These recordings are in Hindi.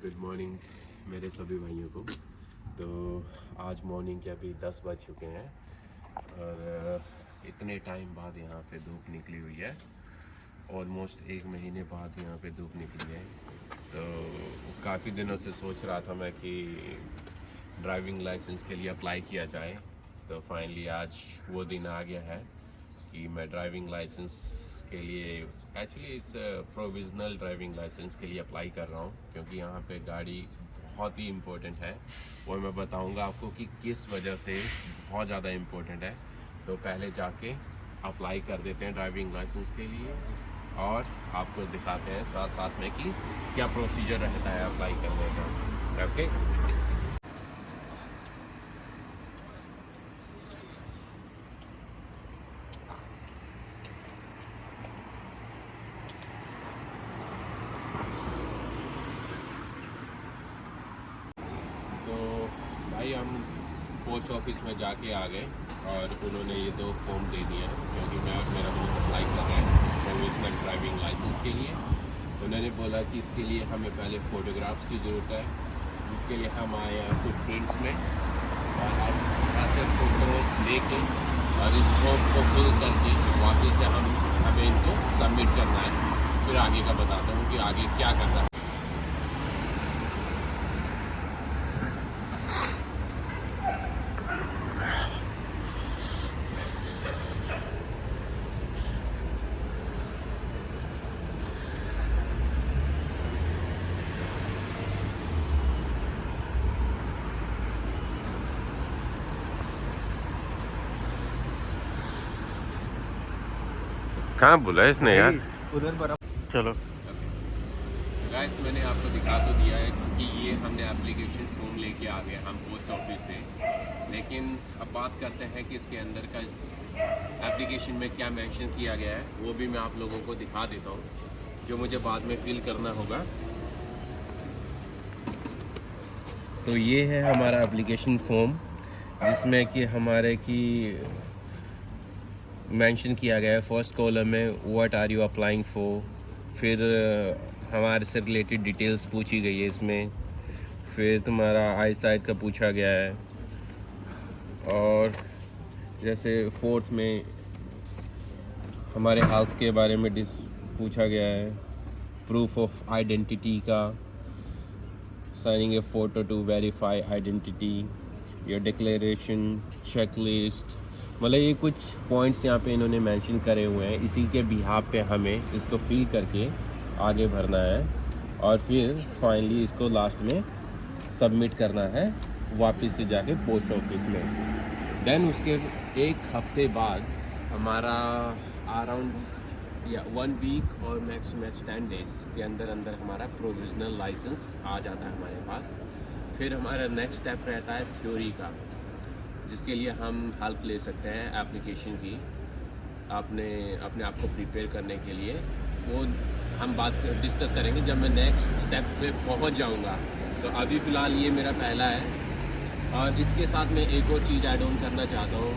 गुड मॉर्निंग मेरे सभी भाइयों को। तो आज मॉर्निंग के अभी 10 बज चुके हैं और इतने टाइम बाद यहाँ पे धूप निकली हुई है। ऑलमोस्ट 1 महीने बाद यहाँ पे धूप निकली है। तो काफ़ी दिनों से सोच रहा था मैं कि ड्राइविंग लाइसेंस के लिए अप्लाई किया जाए। तो फाइनली आज वो दिन आ गया है कि मैं ड्राइविंग लाइसेंस के लिए actually it's provisional driving licence के लिए अप्लाई कर रहा हूँ, क्योंकि यहाँ पे गाड़ी बहुत ही इम्पोर्टेंट है और मैं बताऊँगा आपको कि किस वजह से बहुत ज़्यादा इम्पोर्टेंट है। तो पहले जाके अप्लाई कर देते हैं ड्राइविंग लाइसेंस के लिए और आपको दिखाते हैं साथ साथ में कि क्या प्रोसीजर रहता है अप्लाई करने का। ओके, तो भाई हम पोस्ट ऑफिस में जाके आ गए और उन्होंने ये तो फॉर्म दे दिया, क्योंकि मेरा दोस्त अप्लाई कर रहा है प्रोविजनल ड्राइविंग लाइसेंस के लिए। उन्होंने बोला कि इसके लिए हमें पहले फ़ोटोग्राफ्स की ज़रूरत है, जिसके लिए हम आए हैं फुटप्रिंट्स में और अब ऐसे फ़ोटोज लेके और इस फॉर्म को फिल करके वापस से हमें इनको सबमिट करना है। फिर आगे का बताता हूँ कि आगे क्या करना है। कहाँ बोला इसने यार? उधर पर चलो गाइस, मैंने आपको दिखा तो दिया है कि ये हमने एप्लीकेशन फॉर्म लेके आ गए हम पोस्ट ऑफिस से। लेकिन अब बात करते हैं कि इसके अंदर का एप्लीकेशन में क्या मेंशन किया गया है, वो भी मैं आप लोगों को दिखा देता हूँ, जो मुझे बाद में फिल करना होगा। तो ये है हमारा एप्लीकेशन फॉर्म, जिसमें कि हमारे की मेंशन किया गया है फर्स्ट कॉलम में what are you applying for. फिर हमारे से रिलेटेड डिटेल्स पूछी गई है इसमें। फिर तुम्हारा आई साइट का पूछा गया है और जैसे फोर्थ में हमारे हेल्थ के बारे में पूछा गया है, प्रूफ ऑफ आइडेंटिटी का, signing a photo to verify identity, your declaration, checklist. मतलब ये कुछ पॉइंट्स यहाँ पे इन्होंने मेंशन करे हुए हैं। इसी के बिहाफ पे हमें इसको फिल करके आगे भरना है और फिर फाइनली इसको लास्ट में सबमिट करना है वापस से जाके पोस्ट ऑफिस में। देन उसके 1 हफ्ते बाद हमारा अराउंड या 1 वीक और मैक्स 10 डेज़ के अंदर हमारा प्रोविज़नल लाइसेंस आ जाता है हमारे पास। फिर हमारा नेक्स्ट स्टेप रहता है थ्योरी का, जिसके लिए हम हेल्प ले सकते हैं एप्लीकेशन की अपने आप को प्रिपेयर करने के लिए। वो हम डिस्कस करेंगे जब मैं नेक्स्ट स्टेप पे पहुंच जाऊंगा। तो अभी फ़िलहाल ये मेरा पहला है। और इसके साथ मैं एक और चीज़ ऐड ऑन करना चाहता हूँ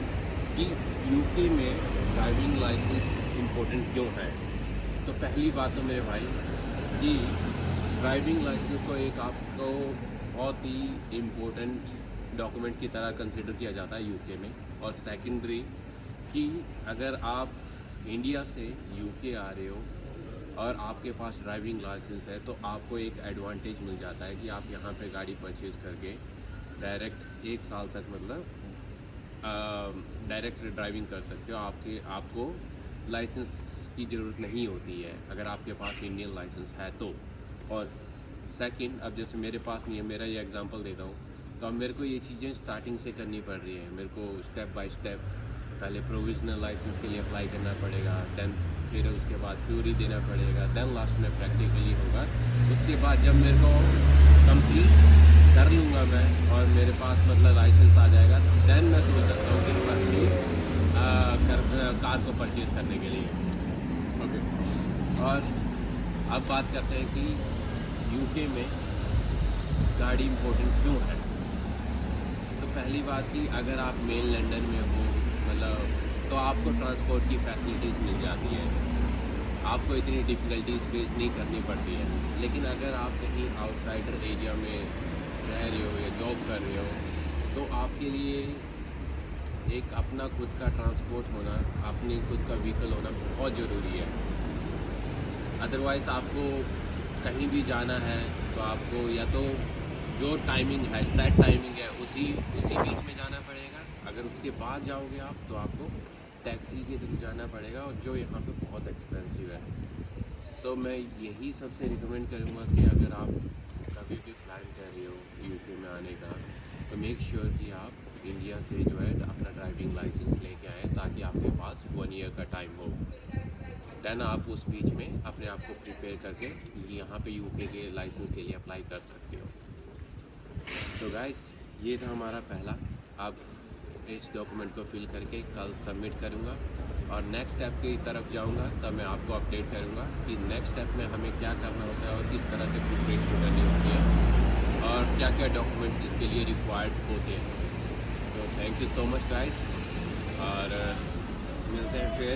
कि यूके में ड्राइविंग लाइसेंस इम्पोर्टेंट क्यों है। तो पहली बात तो मेरे भाई कि ड्राइविंग लाइसेंस को एक आपको बहुत ही इम्पोर्टेंट डॉक्यूमेंट की तरह कंसिडर किया जाता है यूके में। और सेकेंडरी कि अगर आप इंडिया से यूके आ रहे हो और आपके पास ड्राइविंग लाइसेंस है, तो आपको एक एडवांटेज मिल जाता है कि आप यहाँ पे गाड़ी परचेज़ करके डायरेक्ट 1 साल तक डायरेक्ट ड्राइविंग कर सकते हो। आपको लाइसेंस की ज़रूरत नहीं होती है अगर आपके पास इंडियन लाइसेंस है तो। और सेकंड, अब जैसे मेरे पास नहीं है, मेरा ये एग्जांपल देता हूँ, तो अब मेरे को ये चीज़ें स्टार्टिंग से करनी पड़ रही है। मेरे को स्टेप बाय स्टेप पहले प्रोविज़नल लाइसेंस के लिए अप्लाई करना पड़ेगा, देन फिर उसके बाद थ्योरी देना पड़ेगा, देन लास्ट में प्रैक्टिकली होगा। उसके बाद जब मेरे को कंप्लीट कर लूँगा मैं और मेरे पास लाइसेंस आ जाएगा, देन मैं सोच सकता हूँ कि परचेज़ कार को परचेज़ करने के लिए। ओके, और अब बात करते हैं कि यूके में गाड़ी इम्पोर्टेंट क्यों है। तो पहली बात कि अगर आप मेन लंदन में हो तो आपको ट्रांसपोर्ट की फैसिलिटीज़ मिल जाती है। आपको इतनी डिफ़िकल्टीज फेस नहीं करनी पड़ती है। लेकिन अगर आप कहीं आउटसाइडर एरिया में रह रहे हो या जॉब कर रहे हो तो आपके लिए एक अपना खुद का ट्रांसपोर्ट होना, अपनी खुद का व्हीकल होना बहुत ज़रूरी है। अदरवाइज़ आपको कहीं भी जाना है तो आपको या तो जो टाइमिंग है, सेट टाइमिंग है, उसी बीच में जाना पड़ेगा। अगर उसके बाद जाओगे आप तो आपको टैक्सी के थ्रू जाना पड़ेगा, और जो यहाँ पे बहुत एक्सपेंसिव है। तो मैं यही सबसे रिकमेंड करूँगा कि अगर आप कभी भी प्लान कर रहे हो यूके में आने का तो मेक श्योर कि आप इंडिया से जो है अपना ड्राइविंग लाइसेंस लेके आएँ, ताकि आपके पास 1 ईयर का टाइम हो। देन आप उस बीच में अपने आप को प्रिपेयर करके यहाँ पे यूके के लाइसेंस के लिए अप्लाई कर सकते हो। तो गाइस, ये था हमारा पहला। अब इस डॉक्यूमेंट को फिल करके कल सबमिट करूँगा और नेक्स्ट स्टेप की तरफ जाऊँगा, तब मैं आपको अपडेट करूँगा कि नेक्स्ट स्टेप में हमें क्या करना होता है और किस तरह से प्रिपरेशन करनी होती है और क्या क्या डॉक्यूमेंट्स इसके लिए रिक्वायर्ड होते हैं। तो thank you so much guys, और मिलते हैं फिर